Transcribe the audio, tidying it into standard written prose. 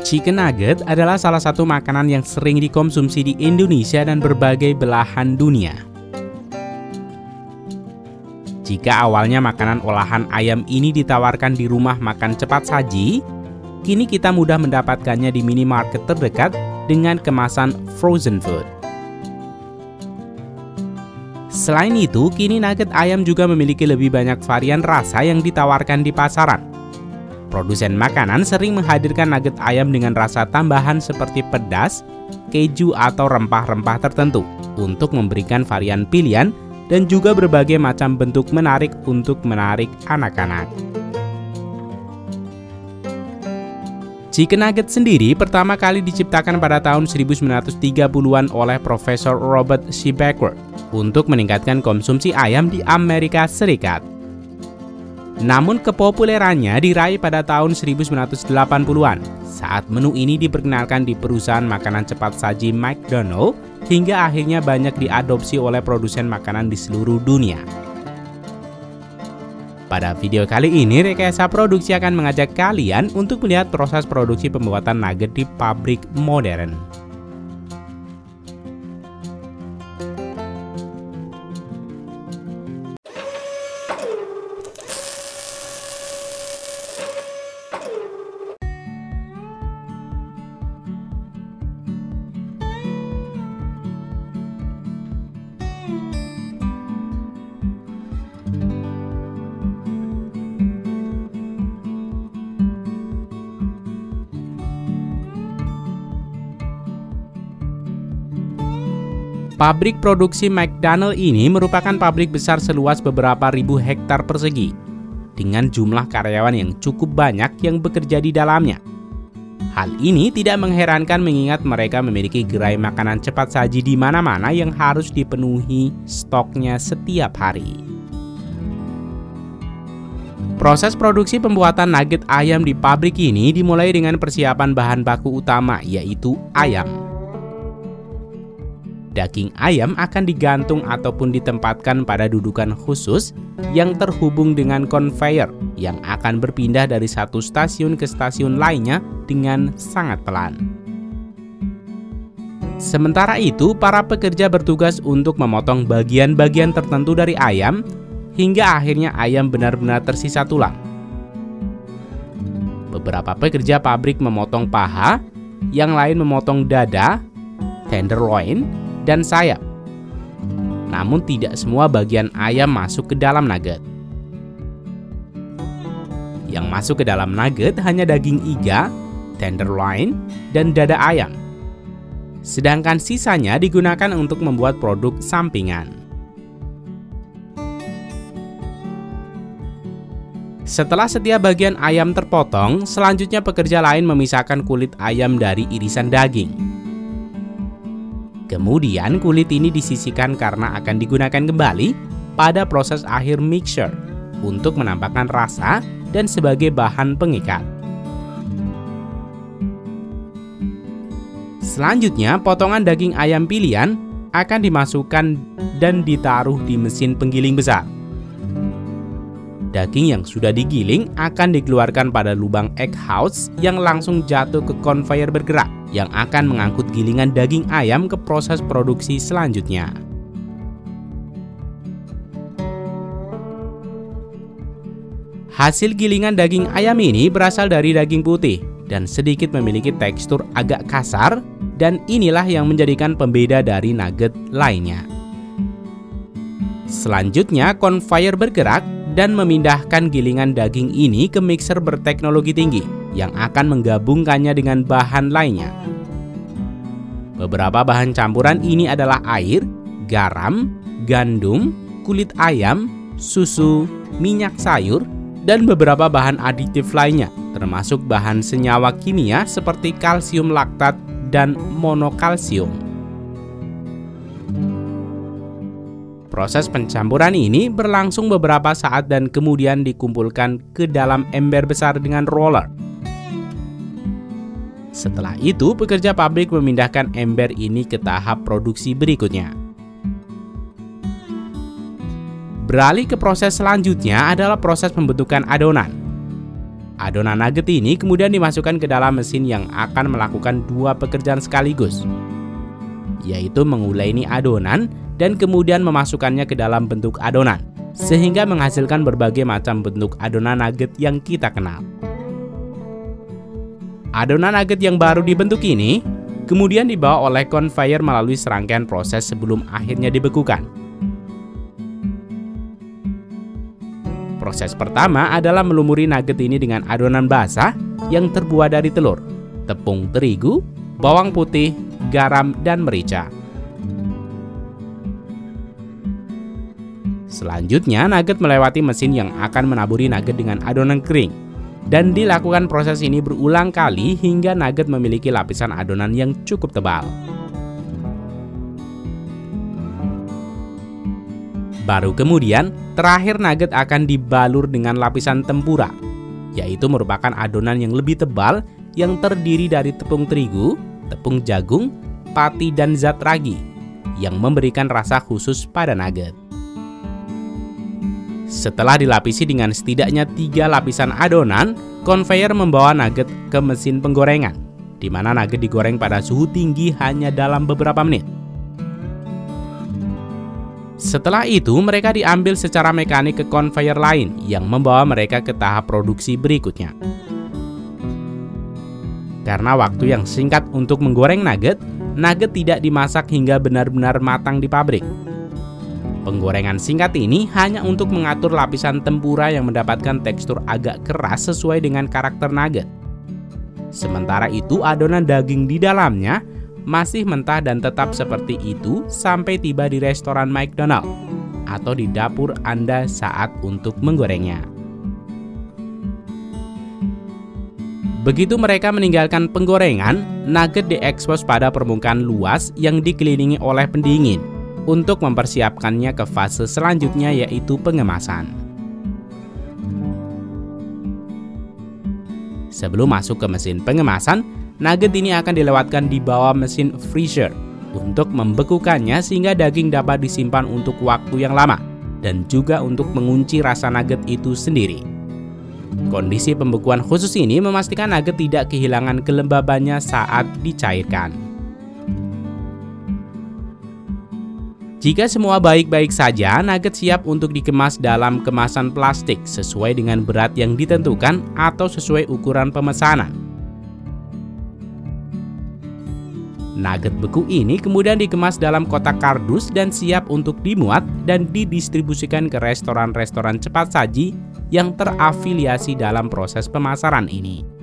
Chicken nugget adalah salah satu makanan yang sering dikonsumsi di Indonesia dan berbagai belahan dunia. Jika awalnya makanan olahan ayam ini ditawarkan di rumah makan cepat saji, kini kita mudah mendapatkannya di minimarket terdekat dengan kemasan frozen food. Selain itu, kini nugget ayam juga memiliki lebih banyak varian rasa yang ditawarkan di pasaran. Produsen makanan sering menghadirkan nugget ayam dengan rasa tambahan seperti pedas, keju, atau rempah-rempah tertentu untuk memberikan varian pilihan dan juga berbagai macam bentuk menarik untuk menarik anak-anak. Chicken nugget sendiri pertama kali diciptakan pada tahun 1930-an oleh Profesor Robert C. Beckworth untuk meningkatkan konsumsi ayam di Amerika Serikat. Namun kepopulerannya diraih pada tahun 1980-an saat menu ini diperkenalkan di perusahaan makanan cepat saji McDonald's hingga akhirnya banyak diadopsi oleh produsen makanan di seluruh dunia. Pada video kali ini, Rekayasa Produksi akan mengajak kalian untuk melihat proses produksi pembuatan nugget di pabrik modern. Pabrik produksi McDonald ini merupakan pabrik besar seluas beberapa ribu hektar persegi, dengan jumlah karyawan yang cukup banyak yang bekerja di dalamnya. Hal ini tidak mengherankan mengingat mereka memiliki gerai makanan cepat saji di mana-mana yang harus dipenuhi stoknya setiap hari. Proses produksi pembuatan nugget ayam di pabrik ini dimulai dengan persiapan bahan baku utama, yaitu ayam. Daging ayam akan digantung ataupun ditempatkan pada dudukan khusus yang terhubung dengan conveyor yang akan berpindah dari satu stasiun ke stasiun lainnya dengan sangat pelan. Sementara itu, para pekerja bertugas untuk memotong bagian-bagian tertentu dari ayam hingga akhirnya ayam benar-benar tersisa tulang. Beberapa pekerja pabrik memotong paha, yang lain memotong dada, tenderloin, dan sayap. Namun tidak semua bagian ayam masuk ke dalam nugget. Yang masuk ke dalam nugget hanya daging iga, tenderloin, dan dada ayam. Sedangkan sisanya digunakan untuk membuat produk sampingan. Setelah setiap bagian ayam terpotong, selanjutnya pekerja lain memisahkan kulit ayam dari irisan daging. Kemudian kulit ini disisihkan karena akan digunakan kembali pada proses akhir mixture untuk menambahkan rasa dan sebagai bahan pengikat. Selanjutnya, potongan daging ayam pilihan akan dimasukkan dan ditaruh di mesin penggiling besar. Daging yang sudah digiling akan dikeluarkan pada lubang egg house yang langsung jatuh ke conveyor bergerak yang akan mengangkut gilingan daging ayam ke proses produksi selanjutnya. Hasil gilingan daging ayam ini berasal dari daging putih dan sedikit memiliki tekstur agak kasar, dan inilah yang menjadikan pembeda dari nugget lainnya. Selanjutnya, conveyor bergerak dan memindahkan gilingan daging ini ke mixer berteknologi tinggi yang akan menggabungkannya dengan bahan lainnya. Beberapa bahan campuran ini adalah air, garam, gandum, kulit ayam, susu, minyak sayur, dan beberapa bahan aditif lainnya, termasuk bahan senyawa kimia seperti kalsium laktat dan monokalsium. Proses pencampuran ini berlangsung beberapa saat dan kemudian dikumpulkan ke dalam ember besar dengan roller. Setelah itu, pekerja pabrik memindahkan ember ini ke tahap produksi berikutnya. Beralih ke proses selanjutnya adalah proses pembentukan adonan. Adonan nugget ini kemudian dimasukkan ke dalam mesin yang akan melakukan dua pekerjaan sekaligus, yaitu menguleni adonan dan kemudian memasukkannya ke dalam bentuk adonan, sehingga menghasilkan berbagai macam bentuk adonan nugget yang kita kenal. Adonan nugget yang baru dibentuk ini kemudian dibawa oleh conveyor melalui serangkaian proses sebelum akhirnya dibekukan. Proses pertama adalah melumuri nugget ini dengan adonan basah yang terbuat dari telur, tepung terigu, bawang putih, garam, dan merica. Selanjutnya, nugget melewati mesin yang akan menaburi nugget dengan adonan kering. Dan dilakukan proses ini berulang kali hingga nugget memiliki lapisan adonan yang cukup tebal. Baru kemudian, terakhir nugget akan dibalur dengan lapisan tempura, yaitu merupakan adonan yang lebih tebal yang terdiri dari tepung terigu, tepung jagung, pati, dan zat ragi, yang memberikan rasa khusus pada nugget. Setelah dilapisi dengan setidaknya 3 lapisan adonan, conveyor membawa nugget ke mesin penggorengan, di mana nugget digoreng pada suhu tinggi hanya dalam beberapa menit. Setelah itu, mereka diambil secara mekanik ke conveyor lain yang membawa mereka ke tahap produksi berikutnya. Karena waktu yang singkat untuk menggoreng nugget tidak dimasak hingga benar-benar matang di pabrik. Penggorengan singkat ini hanya untuk mengatur lapisan tempura yang mendapatkan tekstur agak keras sesuai dengan karakter nugget. Sementara itu, adonan daging di dalamnya masih mentah dan tetap seperti itu sampai tiba di restoran McDonald atau di dapur Anda saat untuk menggorengnya. Begitu mereka meninggalkan penggorengan, nugget diekspos pada permukaan luas yang dikelilingi oleh pendingin untuk mempersiapkannya ke fase selanjutnya, yaitu pengemasan. Sebelum masuk ke mesin pengemasan, nugget ini akan dilewatkan di bawah mesin freezer untuk membekukannya sehingga daging dapat disimpan untuk waktu yang lama dan juga untuk mengunci rasa nugget itu sendiri. Kondisi pembekuan khusus ini memastikan nugget tidak kehilangan kelembabannya saat dicairkan. Jika semua baik-baik saja, nugget siap untuk dikemas dalam kemasan plastik sesuai dengan berat yang ditentukan atau sesuai ukuran pemesanan. Nugget beku ini kemudian dikemas dalam kotak kardus dan siap untuk dimuat dan didistribusikan ke restoran-restoran cepat saji yang terafiliasi dalam proses pemasaran ini.